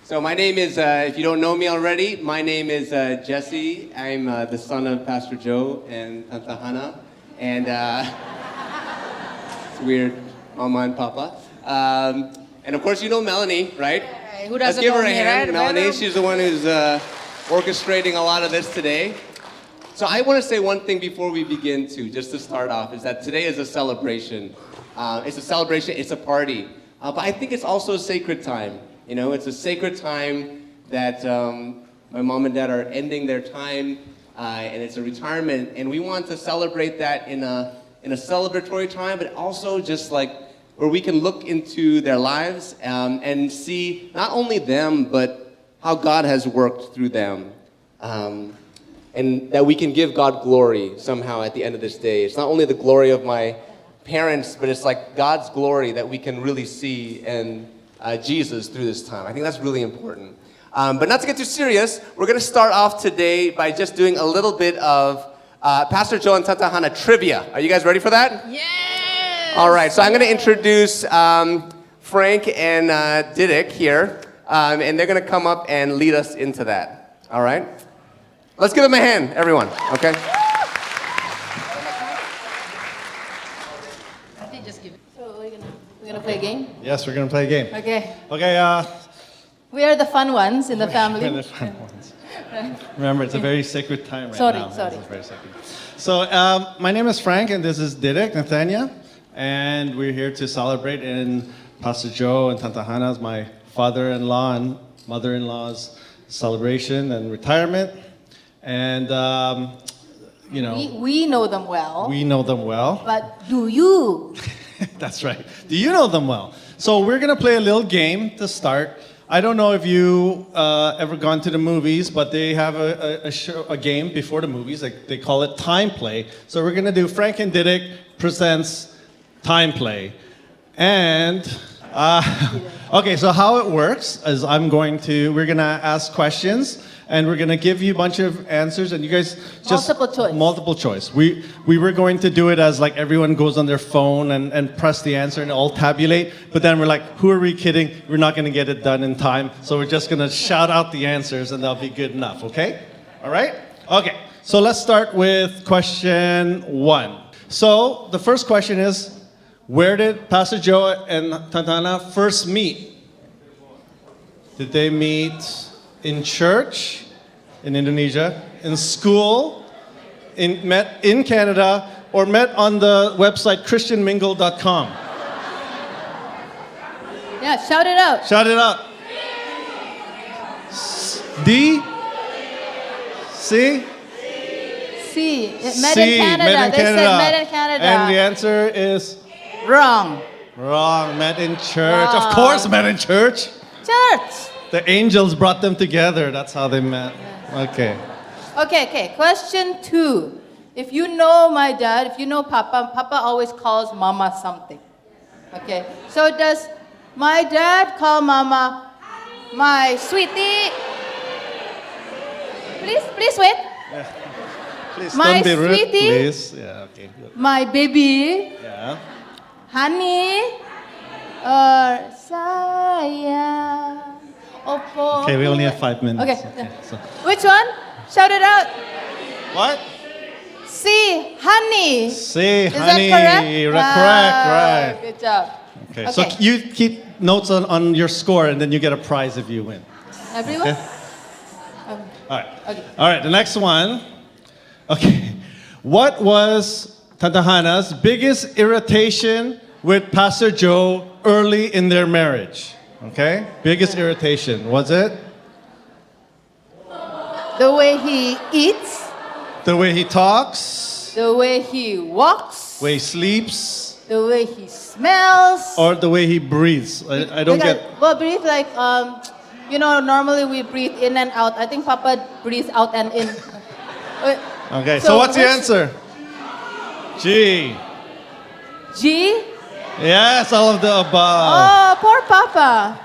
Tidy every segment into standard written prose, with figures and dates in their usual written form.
So my name is, if you don't know me already, my name is Jesse. I'm the son of Ps.Joe and Tanta Hana. And it's weird, Mama and Papa. And of course you know Melanie, right? Who Let's doesn't give know her a me, hand, right? Melanie. She's the one who's orchestrating a lot of this today. So I want to say one thing before we begin just to start off, is that today is a celebration. It's a celebration, it's a party. But I think it's also a sacred time. You know, it's a sacred time that my mom and dad are ending their time, and it's a retirement. And we want to celebrate that in a celebratory time, but also just like where we can look into their lives and see not only them, but how God has worked through them. And that we can give God glory somehow at the end of this day. It's not only the glory of my parents, but it's like God's glory that we can really see and Jesus through this time. I think that's really important. But not to get too serious, we're going to start off today by just doing a little bit of Ps.Joe and Tanta Hana trivia. Are you guys ready for that? Yes! All right, so I'm going to introduce Frank and Didic here, and they're going to come up and lead us into that. All right? Let's give them a hand, everyone, okay? We're gonna play a game? Yes, we're going to play a game. Okay. Okay, We are the fun ones in the we're family. the fun ones. Remember, it's a very sacred time right Sorry, now. sorry. It's very sacred. So, my name is Frank, and this is Didic, Nathania, and we're here to celebrate in Ps.Joe and Tanta Hana's, my father-in-law and mother-in-law's celebration and retirement. And, you know, We know them well. we know them well. But do you? That's right. Do you know them well? So we're gonna play a little game to start. I don't know if you ever gone to the movies, but they have a game before the movies. They call it Time Play. So we're gonna do Frank and Didic presents Time Play, and okay. So how it works is we're gonna ask questions. And we're gonna give you a bunch of answers, and you guys just multiple choice. We were going to do it as like everyone goes on their phone and press the answer and all tabulate. But then we're like, who are we kidding? We're not gonna get it done in time. So we're just gonna shout out the answers, and they'll be good enough. Okay? All right? Okay. So let's start with question 1. So the first question is, where did Ps.Joe and Tanta Hana first meet? Did they meet in church, in Indonesia, in school, met in Canada, or met on the website christianmingle.com? Yeah, shout it out. Shout it out. D? C? C. Met C, in Canada. met in They Canada. said met in Canada. And the answer is Wrong. wrong. Met in church. Wow. Of course, met in church. Church. The angels brought them together. That's how they met. Okay. Okay. Question 2. If you know my dad, if you know Papa, Papa always calls Mama something. Okay. So does my dad call Mama my sweetie? Please wait. Please My don't be rude, sweetie. please. Yeah, okay. Good. My baby, Yeah. honey, or sayang. Opo. Okay, we only have 5 minutes. Okay. So. Which one? Shout it out. What? C, honey. Say, Is honey. that correct? Correct, right. Good job. Okay, so you keep notes on your score, and then you get a prize if you win. Everyone? Okay. All right. Okay. All right, the next one. Okay. What was Tanta Hana's biggest irritation with Ps.Joe early in their marriage? Okay? Biggest irritation. Was it? The way he eats, The way he talks? the way he walks, Way he sleeps? the way he smells. Or the way he breathes? I don't get... Well, breathe like, normally we breathe in and out. I think Papa breathes out and in. Okay, so what's the which- answer? G. G? Yes, all of the above. Oh, poor Papa.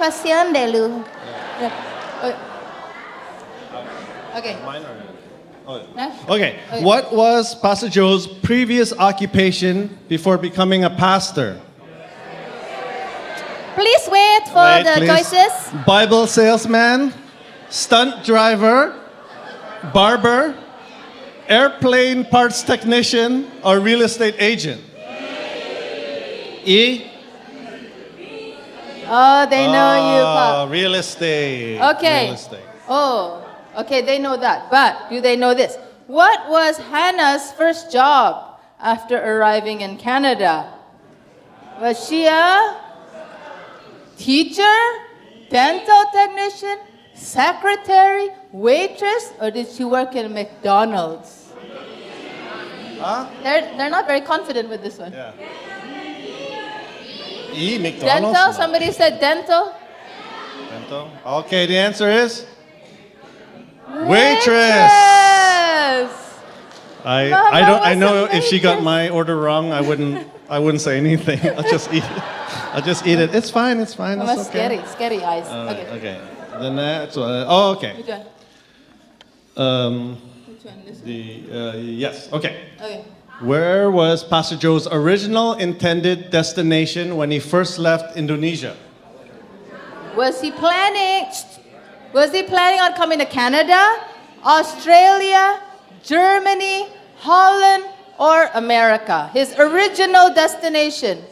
Kasian deh lu. Okay. Nah? Okay, what was Pastor Joe's previous occupation before becoming a pastor? Please wait. it for Wait, the please. choices. Bible salesman, stunt driver, barber, airplane parts technician, or real estate agent? E? Oh, they know you, Pop. Real estate. Okay. Real estate. Oh, okay, they know that. But do they know this? What was Hannah's first job after arriving in Canada? Was she a teacher, dental technician, secretary, waitress, or did she work in McDonald's? Huh? They're not very confident with this one. Yeah. E, McDonald's? Dental? No. Somebody said dental? Dental. Okay, the answer is Waitress! I know was a if she got waitress. my order wrong, I wouldn't say anything. I'll just eat it. I'll just eat it. It's fine. It's fine. Mama, It's okay. scary eyes. All right, Okay. okay. The next one. Oh, okay. Which one? Which one? This one? Yes. Okay. Okay. Where was Pastor Joe's original intended destination when he first left Indonesia? Was he planning on coming to Canada, Australia, Germany, Holland, or America? His original destination.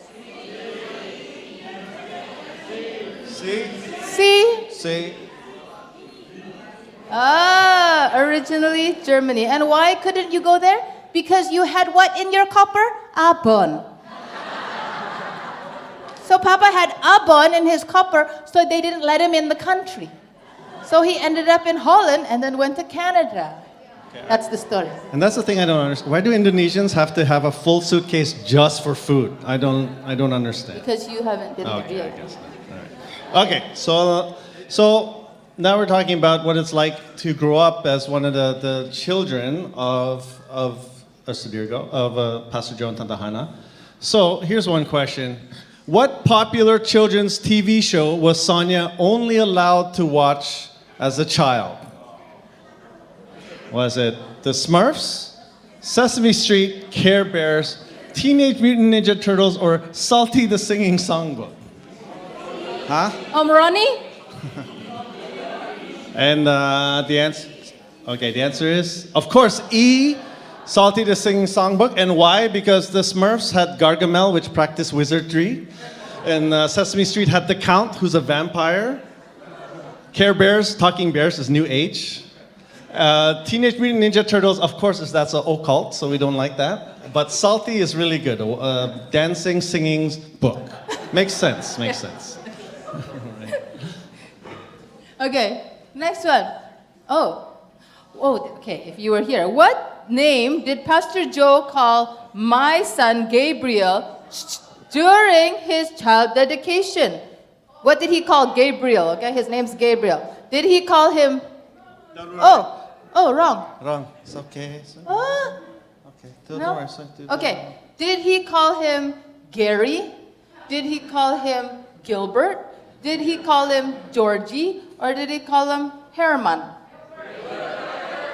See? See? Originally Germany. And why couldn't you go there? Because you had what in your copper? Abon. So Papa had abon in his copper, so they didn't let him in the country. So he ended up in Holland and then went to Canada. That's the story. And that's the thing I don't understand. Why do Indonesians have to have a full suitcase just for food? I don't understand. Because you haven't been Okay, there I yet. guess not. All right. Okay, so now we're talking about what it's like to grow up as one of the children of Pastor Joe and Tanta Hana. So here's one question. What popular children's TV show was Sonia only allowed to watch as a child? Was it The Smurfs, Sesame Street, Care Bears, Teenage Mutant Ninja Turtles, or Salty the Singing Songbook? Huh? Ronnie? And the answer is, of course, E, Salty the Singing Songbook. And why? Because the Smurfs had Gargamel, which practiced wizardry. And Sesame Street had the Count, who's a vampire. Care Bears, Talking Bears, is New Age. Teenage Mutant Ninja Turtles, of course, that's an occult, so we don't like that. But Salty is really good. Dancing, singing book. Makes sense, makes sense. Okay, next one. Okay, if you were here. What name did Pastor Joe call my son Gabriel during his child dedication? What did he call Gabriel? Okay, his name's Gabriel. Did he call him... wrong. Wrong. It's okay. Okay. Don't No? worry. Okay, did he call him Gary? Did he call him Gilbert? Did he call him Georgie? Or did he call him Herman?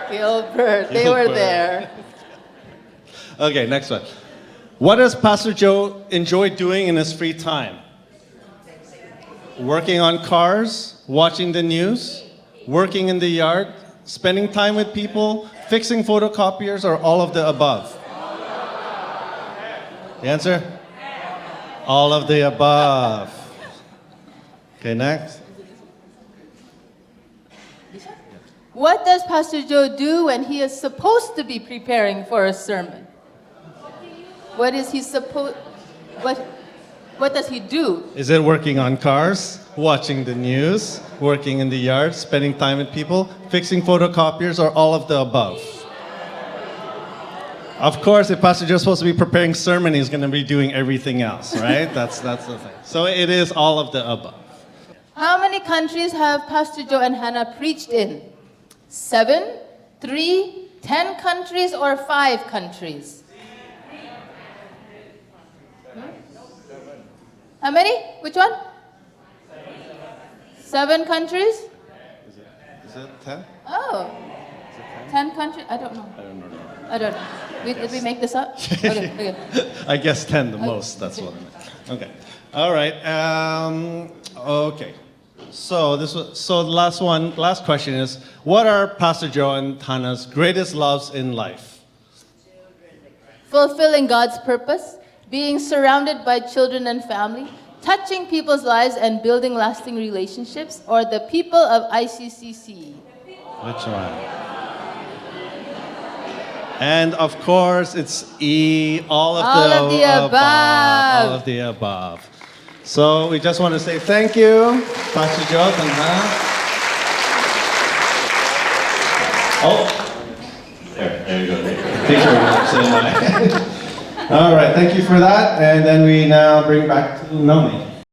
Gilbert. They were Gilbert. there. Okay, next one. What does Pastor Joe enjoy doing in his free time? Working on cars, watching the news, working in the yard, spending time with people, fixing photocopiers, or all of the above? The answer? All of the above. Okay, next. What does Pastor Joe do when he is supposed to be preparing for a sermon? What is he supposed... What does he do? Is it working on cars, watching the news, working in the yard, spending time with people, fixing photocopiers, or all of the above? Of course, if Pastor Joe's supposed to be preparing sermon, he's going to be doing everything else, right? That's the thing. So it is all of the above. How many countries have Pastor Joe and Hana preached in? 7, 3, 10 countries, or 5 countries? How many? Which one? 7 countries? Is it 10? Oh. 10 countries? I don't know. I don't know. I don't know. Did we make this up? Okay, okay. I guess 10 the most, that's what I meant. Okay. All right. Okay. So the last question is, what are Pastor Joe and Hana's greatest loves in life? Fulfilling God's purpose, being surrounded by children and family, touching people's lives and building lasting relationships, or the people of ICCC? Which one? And of course, it's E, all of the above. All of the above. So we just want to say thank you, Pastor Joe and Hana. Oh, there you go. Picture. All right, thank you for that. And then we now bring back to Noni.